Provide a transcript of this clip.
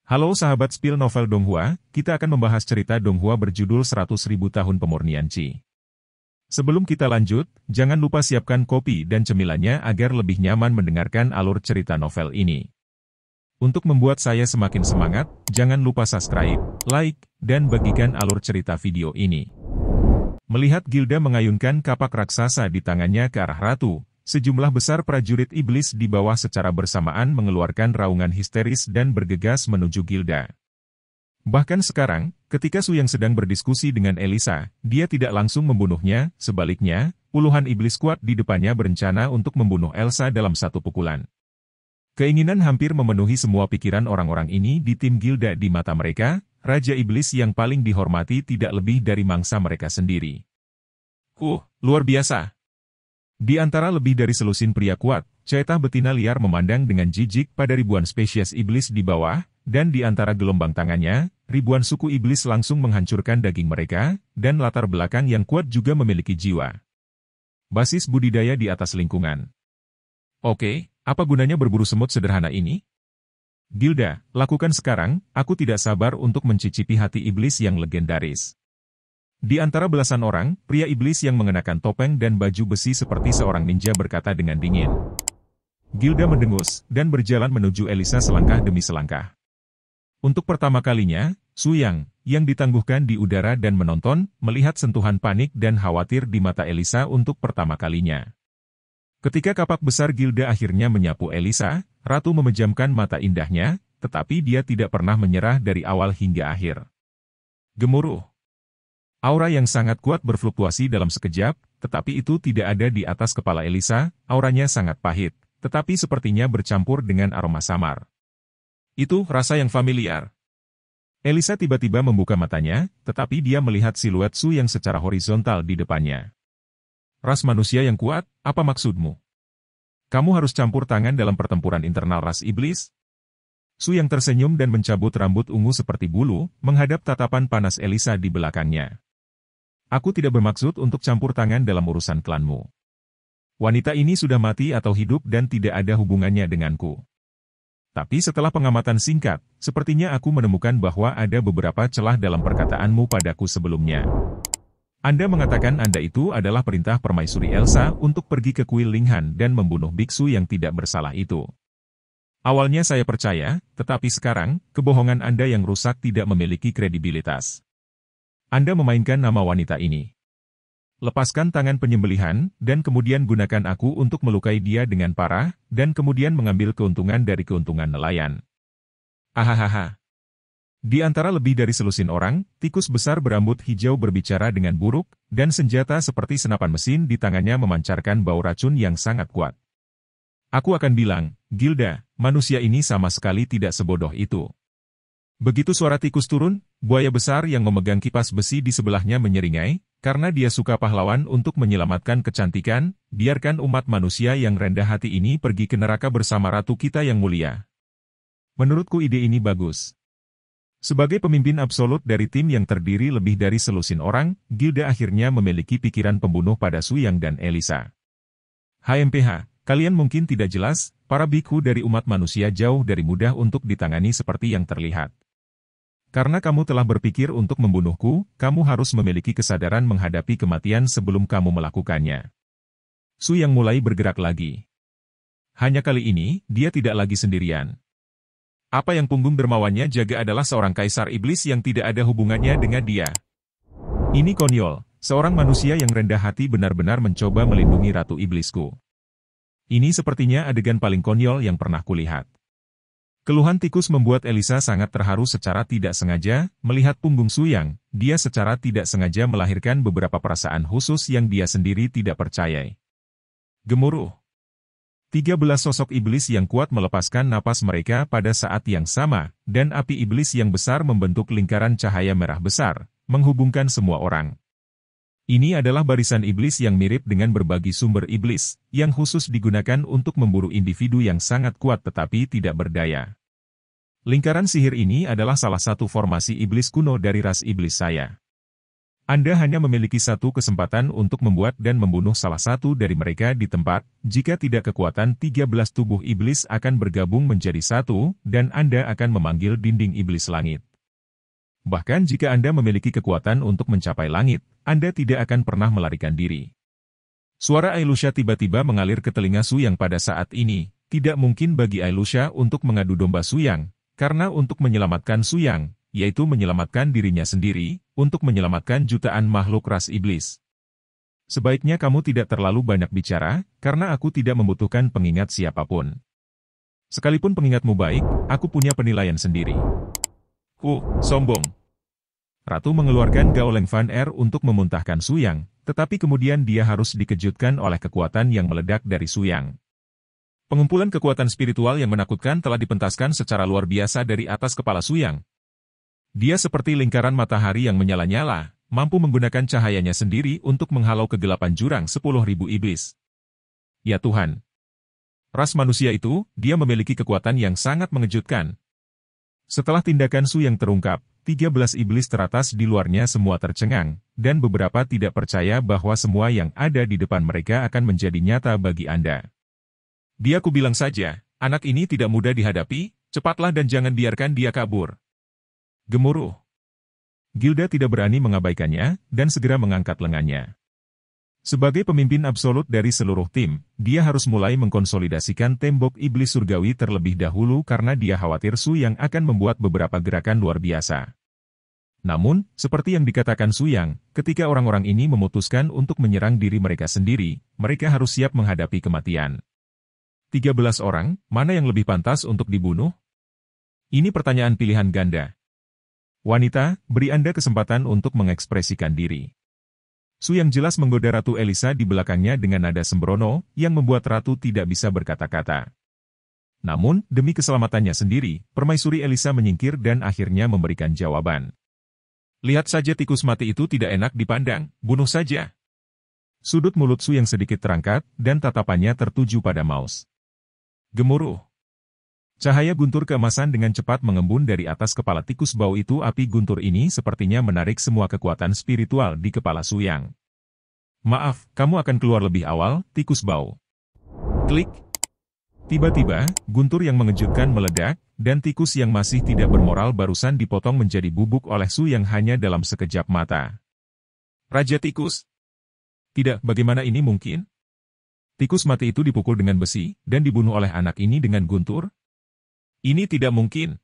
Halo sahabat spill novel Donghua, kita akan membahas cerita Donghua berjudul 100.000 tahun pemurnian Qi. Sebelum kita lanjut, jangan lupa siapkan kopi dan cemilannya agar lebih nyaman mendengarkan alur cerita novel ini. Untuk membuat saya semakin semangat, jangan lupa subscribe, like, dan bagikan alur cerita video ini. Melihat Gilda mengayunkan kapak raksasa di tangannya ke arah ratu, sejumlah besar prajurit iblis di bawah secara bersamaan mengeluarkan raungan histeris dan bergegas menuju Gilda. Bahkan sekarang, ketika Su yang sedang berdiskusi dengan Elisa, dia tidak langsung membunuhnya, sebaliknya, puluhan iblis kuat di depannya berencana untuk membunuh Elsa dalam satu pukulan. Keinginan hampir memenuhi semua pikiran orang-orang ini di tim Gilda. Di mata mereka, Raja Iblis yang paling dihormati tidak lebih dari mangsa mereka sendiri. Luar biasa! Di antara lebih dari selusin pria kuat, Caitah betina liar memandang dengan jijik pada ribuan spesies iblis di bawah, dan di antara gelombang tangannya, ribuan suku iblis langsung menghancurkan daging mereka, dan latar belakang yang kuat juga memiliki jiwa. Basis budidaya di atas lingkungan. Oke, apa gunanya berburu semut sederhana ini? Gilda, lakukan sekarang, aku tidak sabar untuk mencicipi hati iblis yang legendaris. Di antara belasan orang, pria iblis yang mengenakan topeng dan baju besi seperti seorang ninja berkata dengan dingin. Gilda mendengus, dan berjalan menuju Elisa selangkah demi selangkah. Untuk pertama kalinya, Su yang ditangguhkan di udara dan menonton, melihat sentuhan panik dan khawatir di mata Elisa untuk pertama kalinya. Ketika kapak besar Gilda akhirnya menyapu Elisa, Ratu memejamkan mata indahnya, tetapi dia tidak pernah menyerah dari awal hingga akhir. Gemuruh. Aura yang sangat kuat berfluktuasi dalam sekejap, tetapi itu tidak ada di atas kepala Elisa, auranya sangat pahit, tetapi sepertinya bercampur dengan aroma samar. Itu rasa yang familiar. Elisa tiba-tiba membuka matanya, tetapi dia melihat siluet Su yang secara horizontal di depannya. Ras manusia yang kuat, apa maksudmu? Kamu harus campur tangan dalam pertempuran internal ras iblis? Su yang tersenyum dan mencabut rambut ungu seperti bulu, menghadap tatapan panas Elisa di belakangnya. Aku tidak bermaksud untuk campur tangan dalam urusan klanmu. Wanita ini sudah mati atau hidup dan tidak ada hubungannya denganku. Tapi setelah pengamatan singkat, sepertinya aku menemukan bahwa ada beberapa celah dalam perkataanmu padaku sebelumnya. Anda mengatakan Anda itu adalah perintah permaisuri Elsa untuk pergi ke kuil Linghan dan membunuh biksu yang tidak bersalah itu. Awalnya saya percaya, tetapi sekarang, kebohongan Anda yang rusak tidak memiliki kredibilitas. Anda memainkan nama wanita ini. Lepaskan tangan penyembelihan, dan kemudian gunakan aku untuk melukai dia dengan parah, dan kemudian mengambil keuntungan dari keuntungan nelayan. Ahahaha. Di antara lebih dari selusin orang, tikus besar berambut hijau berbicara dengan buruk, dan senjata seperti senapan mesin di tangannya memancarkan bau racun yang sangat kuat. Aku akan bilang, Gilda, manusia ini sama sekali tidak sebodoh itu. Begitu suara tikus turun, buaya besar yang memegang kipas besi di sebelahnya menyeringai, karena dia suka pahlawan untuk menyelamatkan kecantikan, biarkan umat manusia yang rendah hati ini pergi ke neraka bersama ratu kita yang mulia. Menurutku ide ini bagus. Sebagai pemimpin absolut dari tim yang terdiri lebih dari selusin orang, Gilda akhirnya memiliki pikiran pembunuh pada Su Yang dan Elisa. HMPH, kalian mungkin tidak jelas, para bikhu dari umat manusia jauh dari mudah untuk ditangani seperti yang terlihat. Karena kamu telah berpikir untuk membunuhku, kamu harus memiliki kesadaran menghadapi kematian sebelum kamu melakukannya. Su Yang mulai bergerak lagi. Hanya kali ini, dia tidak lagi sendirian. Apa yang punggung dermawannya jaga adalah seorang kaisar iblis yang tidak ada hubungannya dengan dia. Ini konyol, seorang manusia yang rendah hati benar-benar mencoba melindungi ratu iblisku. Ini sepertinya adegan paling konyol yang pernah kulihat. Keluhan tikus membuat Elisa sangat terharu secara tidak sengaja, melihat punggung Su Yang, dia secara tidak sengaja melahirkan beberapa perasaan khusus yang dia sendiri tidak percayai. Gemuruh. 13 sosok iblis yang kuat melepaskan napas mereka pada saat yang sama, dan api iblis yang besar membentuk lingkaran cahaya merah besar, menghubungkan semua orang. Ini adalah barisan iblis yang mirip dengan berbagi sumber iblis, yang khusus digunakan untuk memburu individu yang sangat kuat tetapi tidak berdaya. Lingkaran sihir ini adalah salah satu formasi iblis kuno dari ras iblis saya. Anda hanya memiliki satu kesempatan untuk membuat dan membunuh salah satu dari mereka di tempat, jika tidak kekuatan 13 tubuh iblis akan bergabung menjadi satu, dan Anda akan memanggil dinding iblis langit. Bahkan jika Anda memiliki kekuatan untuk mencapai langit, Anda tidak akan pernah melarikan diri. Suara Ailusha tiba-tiba mengalir ke telinga Su Yang pada saat ini. Tidak mungkin bagi Ailusha untuk mengadu domba Su Yang, karena untuk menyelamatkan Su Yang, yaitu menyelamatkan dirinya sendiri, untuk menyelamatkan jutaan makhluk ras iblis. Sebaiknya kamu tidak terlalu banyak bicara, karena aku tidak membutuhkan pengingat siapapun. Sekalipun pengingatmu baik, aku punya penilaian sendiri. Sombong. Ratu mengeluarkan Gaoleng Fan Er untuk memuntahkan Su Yang, tetapi kemudian dia harus dikejutkan oleh kekuatan yang meledak dari Su Yang. Pengumpulan kekuatan spiritual yang menakutkan telah dipentaskan secara luar biasa dari atas kepala Su Yang. Dia seperti lingkaran matahari yang menyala-nyala, mampu menggunakan cahayanya sendiri untuk menghalau kegelapan jurang 10.000 iblis. Ya Tuhan! Ras manusia itu, dia memiliki kekuatan yang sangat mengejutkan. Setelah tindakan Su Yang terungkap, 13 iblis teratas di luarnya semua tercengang, dan beberapa tidak percaya bahwa semua yang ada di depan mereka akan menjadi nyata bagi Anda. Dia kubilang saja, anak ini tidak mudah dihadapi, cepatlah dan jangan biarkan dia kabur. Gemuruh. Gilda tidak berani mengabaikannya, dan segera mengangkat lengannya. Sebagai pemimpin absolut dari seluruh tim, dia harus mulai mengkonsolidasikan tembok iblis surgawi terlebih dahulu karena dia khawatir Su Yang akan membuat beberapa gerakan luar biasa. Namun, seperti yang dikatakan Su Yang, ketika orang-orang ini memutuskan untuk menyerang diri mereka sendiri, mereka harus siap menghadapi kematian. 13 orang, mana yang lebih pantas untuk dibunuh? Ini pertanyaan pilihan ganda. Wanita, beri Anda kesempatan untuk mengekspresikan diri. Su Yang jelas menggoda Ratu Elisa di belakangnya dengan nada sembrono, yang membuat Ratu tidak bisa berkata-kata. Namun, demi keselamatannya sendiri, Permaisuri Elisa menyingkir dan akhirnya memberikan jawaban. Lihat saja tikus mati itu tidak enak dipandang, bunuh saja. Sudut mulut Su Yang sedikit terangkat, dan tatapannya tertuju pada Maus. Gemuruh. Cahaya guntur keemasan dengan cepat mengembun dari atas kepala tikus bau itu. Api guntur ini sepertinya menarik semua kekuatan spiritual di kepala Su Yang. Maaf, kamu akan keluar lebih awal, tikus bau. Klik. Tiba-tiba, guntur yang mengejutkan meledak, dan tikus yang masih tidak bermoral barusan dipotong menjadi bubuk oleh Su Yang hanya dalam sekejap mata. Raja Tikus. Tidak, bagaimana ini mungkin? Tikus mati itu dipukul dengan besi, dan dibunuh oleh anak ini dengan guntur? Ini tidak mungkin.